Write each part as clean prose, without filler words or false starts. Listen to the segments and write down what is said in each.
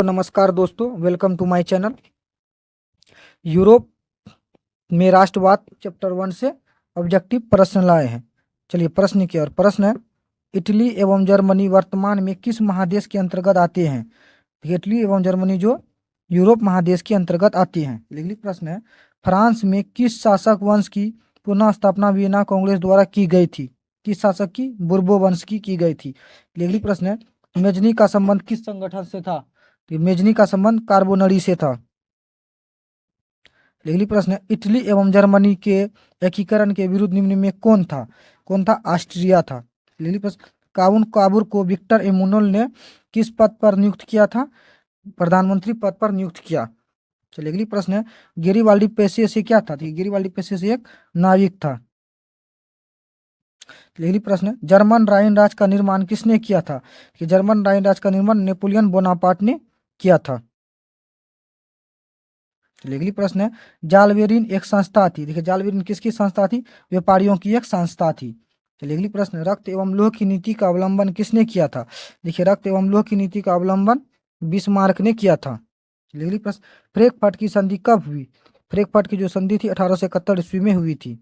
नमस्कार दोस्तों, welcome to my channel. Europe में राष्ट्रवाद चैप्टर 1 से ऑब्जेक्टिव प्रश्न लाए हैं। चलिए प्रश्न की ओर। प्रश्न है, इटली एवं जर्मनी वर्तमान में किस महादेश के अंतर्गत आते हैं? इटली एवं जर्मनी जो यूरोप महादेश के अंतर्गत आते हैं। अगली प्रश्न है, फ्रांस में किस शासक वंश की पुनः स्थापना वियना कांग्रेस द्वारा की गई थी? किस शासक की? बुर्बो वंश की गई थी। अगली प्रश्न है, मेजनी का संबंध किस संगठन से था? मेजनी का संबंध कार्बोनरी से था। अगली प्रश्न है, इटली एवं जर्मनी के एकीकरण के विरुद्ध निम्न में कौन था? ऑस्ट्रिया था। अगली प्रश्न, काउन काबुर को विक्टर एमुनल ने किस पद पर नियुक्त किया था? प्रधानमंत्री पद पर नियुक्त किया। चलिए अगली प्रश्न है, गेरिबाल्डी पेशे से क्या था? गेरिबाल्डी पेशे से एक नाविक था। अगली प्रश्न है, जर्मन राइन राज्य का निर्माण किसने किया था? जर्मन राइन राज्य का निर्माण नेपोलियन बोनापार्ट ने किया था। अगली प्रश्न है, जालबेरिन एक संस्था थी। देखिए जालबेरिन किसकी संस्था थी? व्यापारियों की एक संस्था थी। चलिए अगली प्रश्न, रक्त एवं लोह की नीति का अवलंबन किसने किया था? देखिए रक्त एवं लोह की नीति का अवलंबन बिस्मार्क ने किया था। चलिए अगली प्रश्न, फ्रैंकफर्ट की संधि कब हुई? फ्रैंकफर्ट की जो संधि थी 1871 ईस्वी में हुई थी।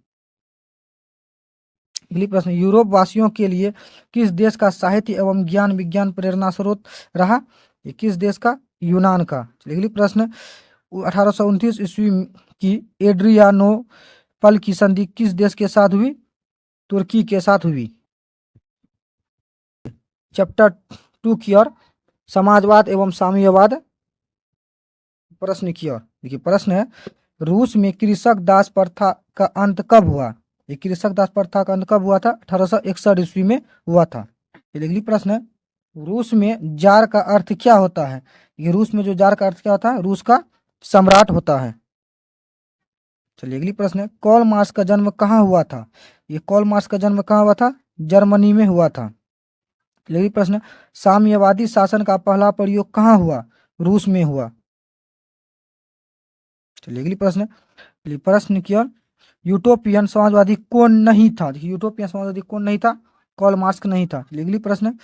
अगली प्रश्न, यूरोप वासियों के लिए किस देश का साहित्य एवं ज्ञान विज्ञान प्रेरणा स्रोत रहा? ये किस देश का? यूनान का। अगली प्रश्न, 1829 ईस्वी की एड्रियानोपल की संधि किस देश के साथ हुई? तुर्की के साथ हुई। चैप्टर 2 की ओर, समाजवाद एवं साम्यवाद। प्रश्न की ओर देखिए, प्रश्न है, रूस में कृषक दास प्रथा का अंत कब हुआ? ये कृषक दास प्रथा का अंत कब हुआ था? 1861 ईस्वी में हुआ था। अगली प्रश्न है, रूस में जार का अर्थ क्या होता है? ये रूस में जो जार का अर्थ क्या होता है? रूस का सम्राट होता है। चलिए अगली प्रश्न है, कार्ल मार्क्स का जन्म कहाँ हुआ था? ये कार्ल मार्क्स का जन्म कहाँ हुआ था? जर्मनी में हुआ था। अगली प्रश्न, साम्यवादी शासन का पहला प्रयोग कहाँ हुआ? रूस में हुआ। चलिए अगली प्रश्न की ओर, यूटोपियन समाजवादी कौन नहीं था? देखिए यूटोपियन समाजवादी कौन नहीं था? कार्ल मार्क्स नहीं था। अगली प्रश्न,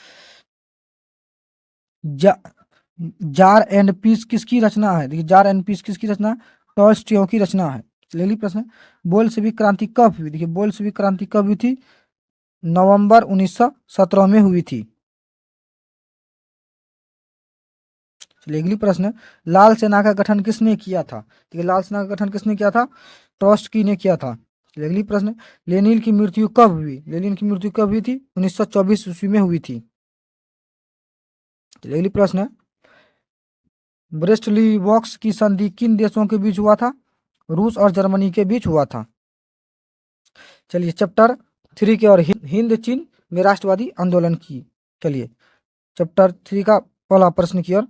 जार एंड पीस किसकी रचना है? देखिए जार एंड पीस किसकी रचना है? टॉल्स्टॉय की रचना है। अगली प्रश्न, बोल्शेविक क्रांति कब हुई? देखिए बोल्शेविक क्रांति कब हुई थी? नवंबर 1917 में हुई थी। चलिए अगली प्रश्न, लाल सेना का गठन किसने किया था? देखिए लाल सेना का गठन किसने किया था? ट्रॉट्स्की ने किया था। चलिए अगली प्रश्न, लेनिन की मृत्यु कब हुई? लेनिन की मृत्यु कब हुई थी? 1924 ईस्वी में हुई थी। चलिए अगली प्रश्न, ब्रेस्ट-ली-वॉक्स की संधि किन देशों के बीच हुआ था? रूस और जर्मनी के बीच हुआ था। चलिए चैप्टर 3 की ओर, हिंद चीन में राष्ट्रवादी आंदोलन की। चलिए चैप्टर 3 का पहला प्रश्न की ओर,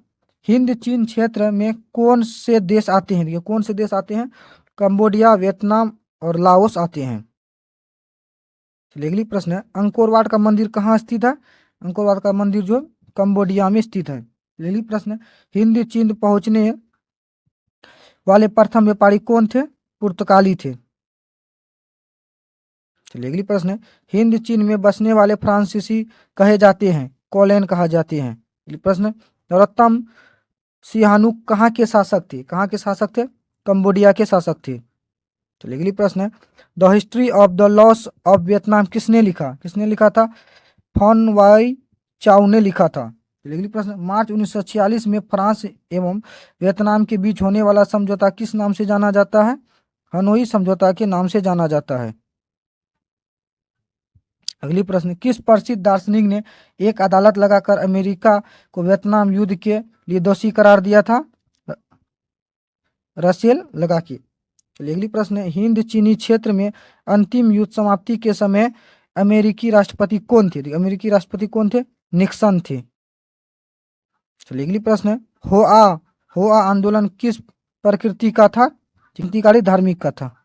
हिंद चीन क्षेत्र में कौन से देश आते हैं? देखिए कौन से देश आते हैं? कंबोडिया, वियतनाम और लाओस आते हैं। चलिए अगली प्रश्न है, अंकोर वाट का मंदिर कहाँ स्थित है? अंकोर वाट का मंदिर जो कंबोडिया में स्थित है। अगली प्रश्न, हिंद चीन पहुंचने वाले प्रथम व्यापारी कौन थे? पुर्तगाली थे। चलिए अगली प्रश्न है, हिंद चीन में बसने वाले फ्रांसीसी कहे जाते हैं? कोलैन कहा जाते हैं। अगली प्रश्न, नरोत्तम सिहानुक कहाँ के शासक थे? कहाँ के शासक थे? कंबोडिया के शासक थे। चलिए अगली प्रश्न है, the history of the loss of Vietnam किसने लिखा? किसने लिखा था? फॉन वाई चाउ ने लिखा था। चलिए अगली प्रश्न, मार्च 1946 में फ्रांस एवं वियतनाम के बीच होने वाला समझौता किस नाम से जाना जाता है? हनोई समझौता के नाम से जाना जाता है। अगली प्रश्न, किस प्रसिद्ध दार्शनिक ने एक अदालत लगाकर अमेरिका को वियतनाम युद्ध के लिए दोषी करार दिया था? रसेल लगा के। चलिए अगली प्रश्न है, हिंद चीनी क्षेत्र में अंतिम युद्ध समाप्ति के समय अमेरिकी राष्ट्रपति कौन थे? अमेरिकी राष्ट्रपति कौन थे? निक्सन थे। चलिए अगली प्रश्न है, होआ आंदोलन किस प्रकृति का था? क्रांतिकारी धार्मिक का था।